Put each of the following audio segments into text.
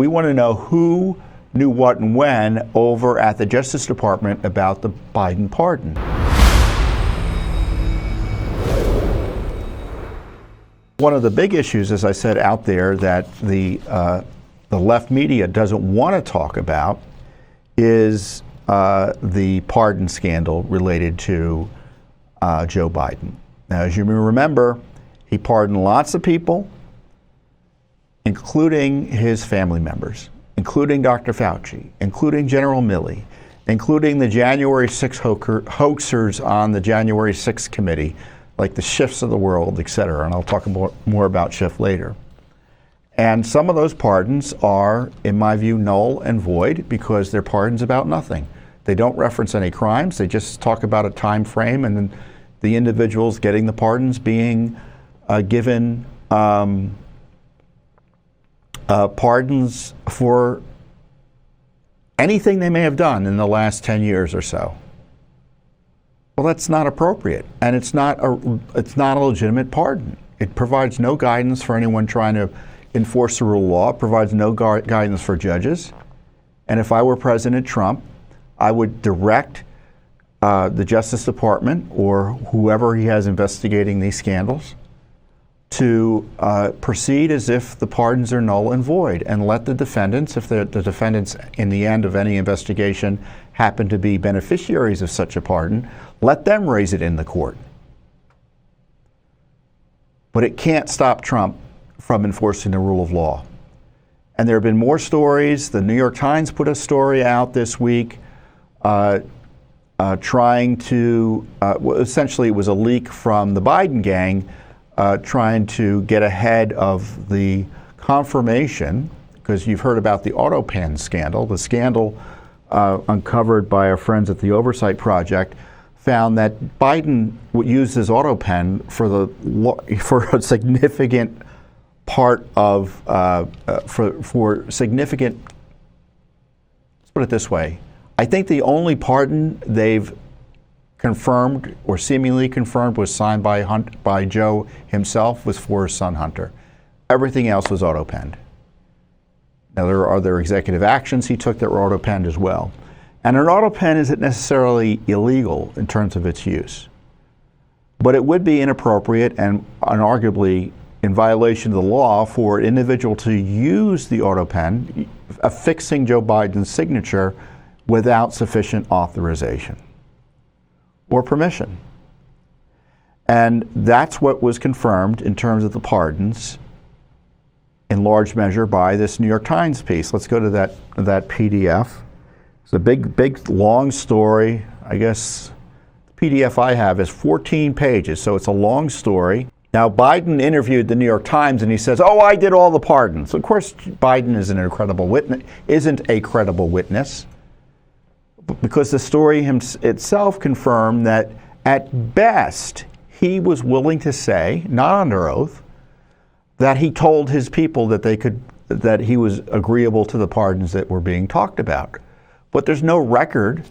We want to know who knew what and when over at the Justice Department about the Biden pardon. One of the big issues, as I said, out there that the left media doesn't want to talk about is the pardon scandal related to Joe Biden. Now, as you remember, he pardoned lots of people, including his family members, including Dr. Fauci, including General Milley, including the January 6 hoaxers on the January 6 committee, like the Schiffs of the world, et cetera. And I'll talk more about Schiff later. And some of those pardons are, in my view, null and void because they're pardons about nothing. They don't reference any crimes. They just talk about a time frame and then the individuals getting the pardons being given pardons for anything they may have done in the last 10 years or so. Well, that's not appropriate, and it's not a legitimate pardon. It provides no guidance for anyone trying to enforce the rule of law. It provides no guidance for judges. And if I were President Trump, I would direct the Justice Department or whoever he has investigating these scandals to proceed as if the pardons are null and void, and let the defendants, if the defendants in the end of any investigation happen to be beneficiaries of such a pardon, let them raise it in the court. But it can't stop Trump from enforcing the rule of law. And there have been more stories. The New York Times put a story out this week trying to, essentially it was a leak from the Biden gang trying to get ahead of the confirmation, because you've heard about the Autopen scandal. The scandal uncovered by our friends at the Oversight Project found that Biden used his Autopen for a significant part of, for significant, let's put it this way, I think the only pardon they've confirmed or seemingly confirmed was signed by Joe himself was for his son Hunter. Everything else was Autopenned. Now there are other executive actions he took that were Autopenned as well. And an Autopen isn't necessarily illegal in terms of its use, but it would be inappropriate and arguably in violation of the law for an individual to use the Autopen, affixing Joe Biden's signature without sufficient authorization or permission. And that's what was confirmed in terms of the pardons in large measure by this New York Times piece. Let's go to that PDF. It's a big, long story. I guess the PDF I have is 14 pages, so it's a long story. Now, Biden interviewed the New York Times, and he says, "Oh, I did all the pardons." Of course, Biden isn't a credible witness, because the story itself confirmed that at best he was willing to say, not under oath, that he told his people that he was agreeable to the pardons that were being talked about. But there's no record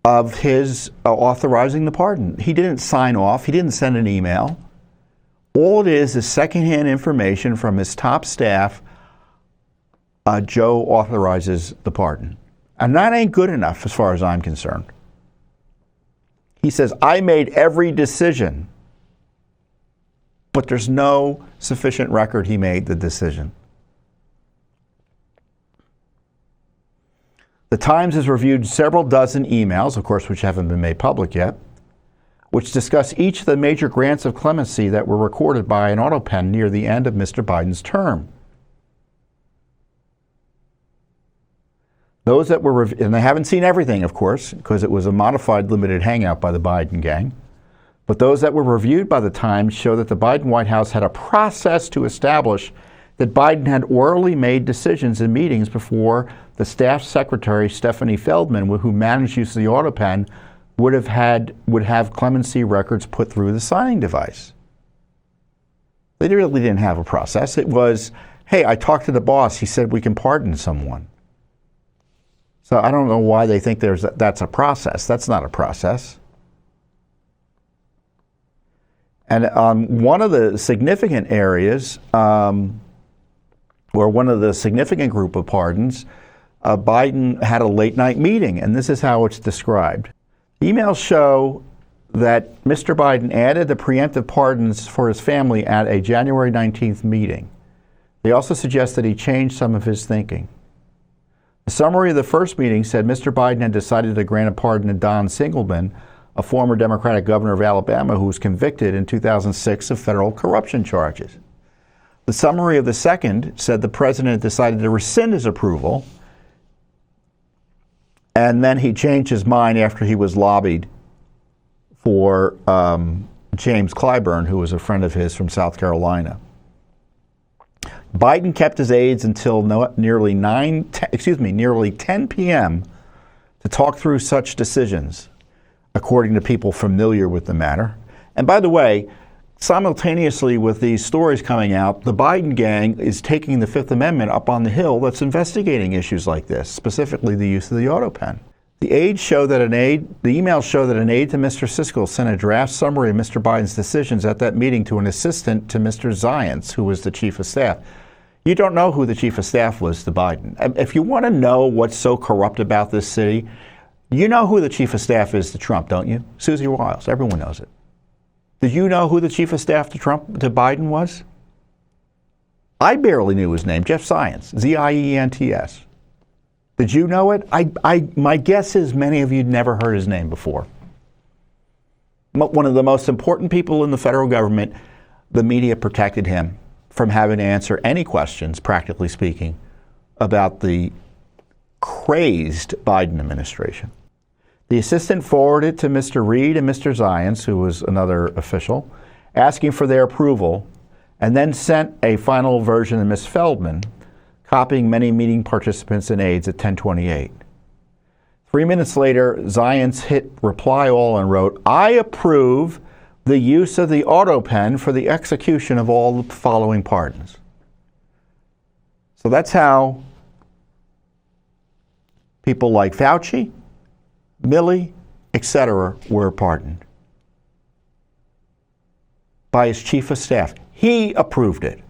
of his authorizing the pardon. He didn't sign off. He didn't send an email. All it is secondhand information from his top staff. Joe authorizes the pardon. And that ain't good enough as far as I'm concerned. He says, "I made every decision," but there's no sufficient record he made the decision. The Times has reviewed several dozen emails, of course, which haven't been made public yet, which discuss each of the major grants of clemency that were recorded by an Autopen near the end of Mr. Biden's term. Those that were, and they haven't seen everything, of course, because it was a modified limited hangout by the Biden gang, but those that were reviewed by the Times show that the Biden White House had a process to establish that Biden had orally made decisions in meetings before the staff secretary, Stephanie Feldman, who managed use of the Autopen, would have clemency records put through the signing device. They really didn't have a process. It was, hey, I talked to the boss. He said we can pardon someone. So I don't know why they think that's a process. That's not a process. And one of the significant areas or one of the significant group of pardons, Biden had a late-night meeting, and this is how it's described. Emails show that Mr. Biden added the preemptive pardons for his family at a January 19th meeting. They also suggest that he changed some of his thinking. The summary of the first meeting said Mr. Biden had decided to grant a pardon to Don Singleton, a former Democratic governor of Alabama who was convicted in 2006 of federal corruption charges. The summary of the second said the president decided to rescind his approval, and then he changed his mind after he was lobbied for James Clyburn, who was a friend of his from South Carolina. Biden kept his aides until nearly 10 p.m. to talk through such decisions, according to people familiar with the matter. And by the way, simultaneously with these stories coming out, the Biden gang is taking the Fifth Amendment up on the Hill that's investigating issues like this, specifically the use of the Autopen. The emails show that an aide to Mr. Siskel sent a draft summary of Mr. Biden's decisions at that meeting to an assistant to Mr. Zients, who was the chief of staff. You don't know who the chief of staff was to Biden. If you want to know what's so corrupt about this city, you know who the chief of staff is to Trump, don't you? Susie Wiles. Everyone knows it. Did you know who the chief of staff to Biden was? I barely knew his name, Jeff Zients, Z-I-E-N-T-S. Did you know it? My guess is many of you never heard his name before. One of the most important people in the federal government, the media protected him from having to answer any questions, practically speaking, about the crazed Biden administration. The assistant forwarded to Mr. Reed and Mr. Zients, who was another official, asking for their approval, and then sent a final version to Ms. Feldman, copying many meeting participants and aides at 10:28. 3 minutes later, Zients hit reply all and wrote, "I approve the use of the Autopen for the execution of all the following pardons." So that's how people like Fauci, Milley, etc. were pardoned by his chief of staff. He approved it.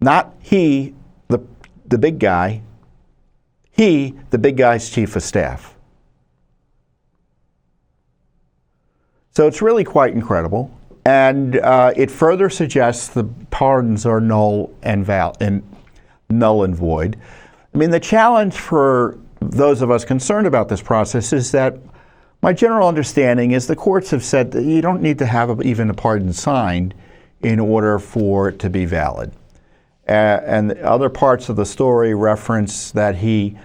Not he, the big guy. He, the big guy's chief of staff. So it's really quite incredible. And it further suggests the pardons are null and void. I mean, the challenge for those of us concerned about this process is that my general understanding is the courts have said that you don't need to have even a pardon signed in order for it to be valid. And other parts of the story reference that he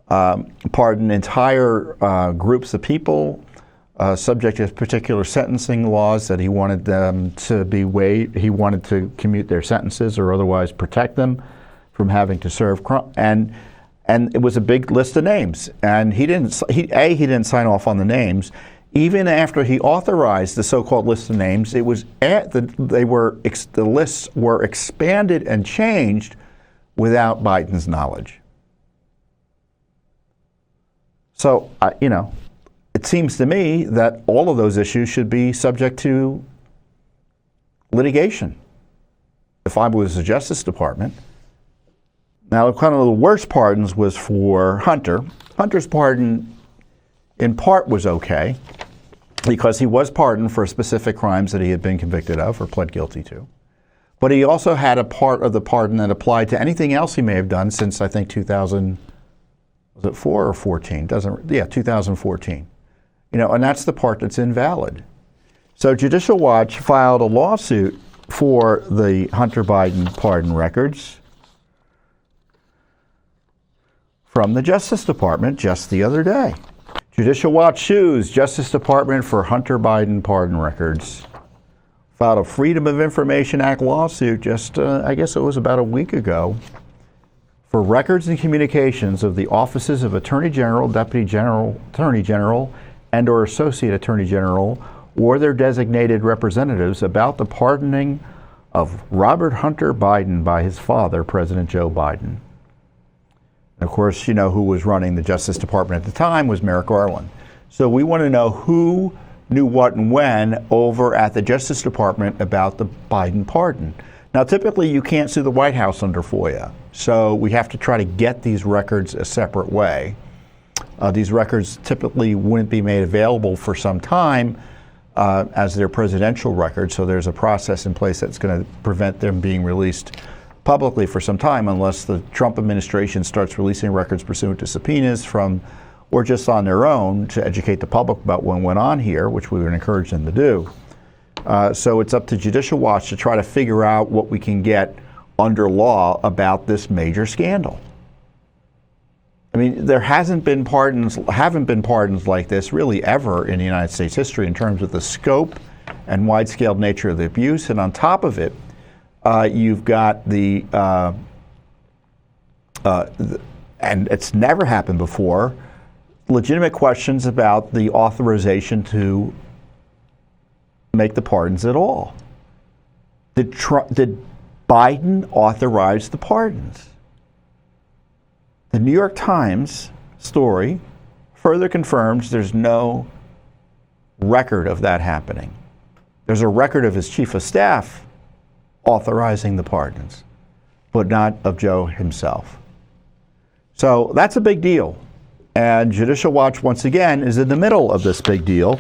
pardoned entire groups of people subject to particular sentencing laws that he wanted them to be waived. He wanted to commute their sentences or otherwise protect them from having to serve crime. And it was a big list of names. And he didn't sign off on the names. Even after he authorized the so-called list of names, it was the lists were expanded and changed without Biden's knowledge. So, it seems to me that all of those issues should be subject to litigation. If I was the Justice Department. Now, kind of the worst pardons was for Hunter. Hunter's pardon, in part, was okay because he was pardoned for specific crimes that he had been convicted of or pled guilty to. But he also had a part of the pardon that applied to anything else he may have done since, I think, 2004 or 14? 2014. And that's the part that's invalid. So Judicial Watch filed a lawsuit for the Hunter Biden pardon records from the Justice Department just the other day. Judicial Watch sues Justice Department for Hunter Biden pardon records. Filed a Freedom of Information Act lawsuit just, I guess it was about a week ago, for records and communications of the offices of Attorney General, Deputy General, Attorney General, and or Associate Attorney General, or their designated representatives about the pardoning of Robert Hunter Biden by his father, President Joe Biden. And of course, who was running the Justice Department at the time was Merrick Garland. So we want to know who knew what and when over at the Justice Department about the Biden pardon. Now, typically you can't sue the White House under FOIA, so we have to try to get these records a separate way. These records typically wouldn't be made available for some time as their presidential records, so there's a process in place that's going to prevent them being released publicly for some time unless the Trump administration starts releasing records pursuant to subpoenas from, or just on their own to educate the public about what went on here, which we would encourage them to do. So it's up to Judicial Watch to try to figure out what we can get under law about this major scandal. I mean, there haven't been pardons like this really ever in the United States history in terms of the scope and wide-scale nature of the abuse. And on top of it, you've got and it's never happened before, legitimate questions about the authorization to make the pardons at all. Did Biden authorize the pardons? The New York Times story further confirms there's no record of that happening. There's a record of his chief of staff authorizing the pardons, but not of Joe himself. So that's a big deal. And Judicial Watch, once again, is in the middle of this big deal.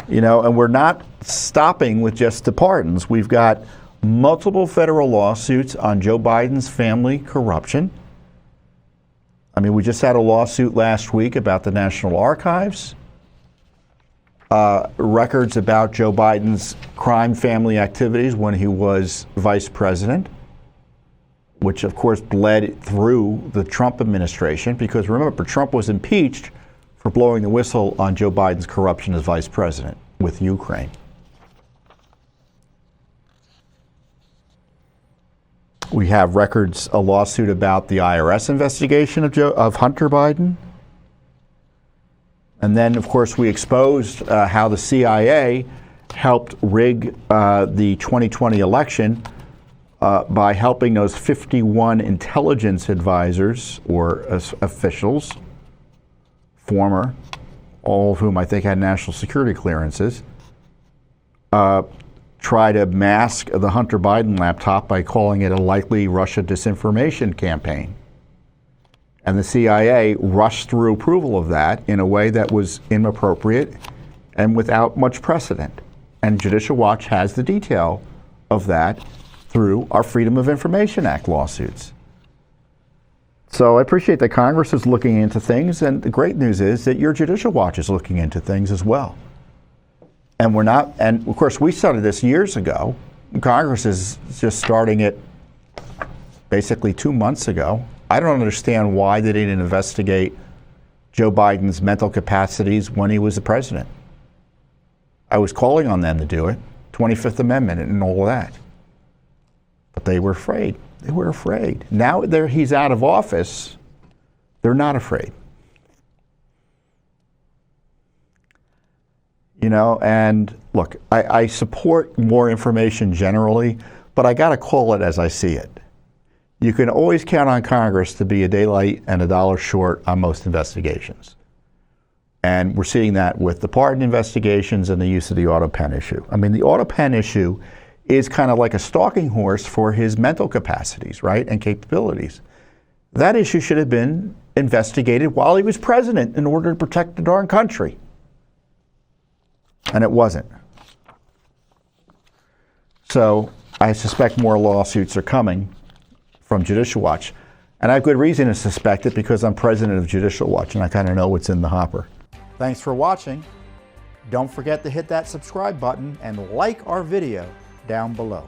You know, and we're not stopping with just the pardons. We've got multiple federal lawsuits on Joe Biden's family corruption. I mean, we just had a lawsuit last week about the National Archives, records about Joe Biden's crime family activities when he was vice president, which of course bled through the Trump administration, because remember, Trump was impeached for blowing the whistle on Joe Biden's corruption as vice president with Ukraine. We have records, a lawsuit about the IRS investigation of Hunter Biden. And then, of course, we exposed how the CIA helped rig the 2020 election by helping those 51 intelligence advisors or officials, former, all of whom I think had national security clearances, try to mask the Hunter Biden laptop by calling it a likely Russia disinformation campaign. And the CIA rushed through approval of that in a way that was inappropriate and without much precedent. And Judicial Watch has the detail of that through our Freedom of Information Act lawsuits. So I appreciate that Congress is looking into things, and the great news is that your Judicial Watch is looking into things as well. And we're not, and of course we started this years ago. Congress is just starting it basically 2 months ago. I don't understand why they didn't investigate Joe Biden's mental capacities when he was the president. I was calling on them to do it, 25th Amendment and all of that. But they were afraid. They were afraid. Now he's out of office, they're not afraid. You know, and look, I support more information generally, but I got to call it as I see it. You can always count on Congress to be a day late and a dollar short on most investigations. And we're seeing that with the pardon investigations and the use of the Autopen issue. I mean, the Autopen issue is kind of like a stalking horse for his mental capacities, right, and capabilities. That issue should have been investigated while he was president in order to protect the darn country. And it wasn't. So I suspect more lawsuits are coming from Judicial Watch. And I have good reason to suspect it because I'm president of Judicial Watch and I kind of know what's in the hopper. Thanks for watching. Don't forget to hit that subscribe button and like our video down below.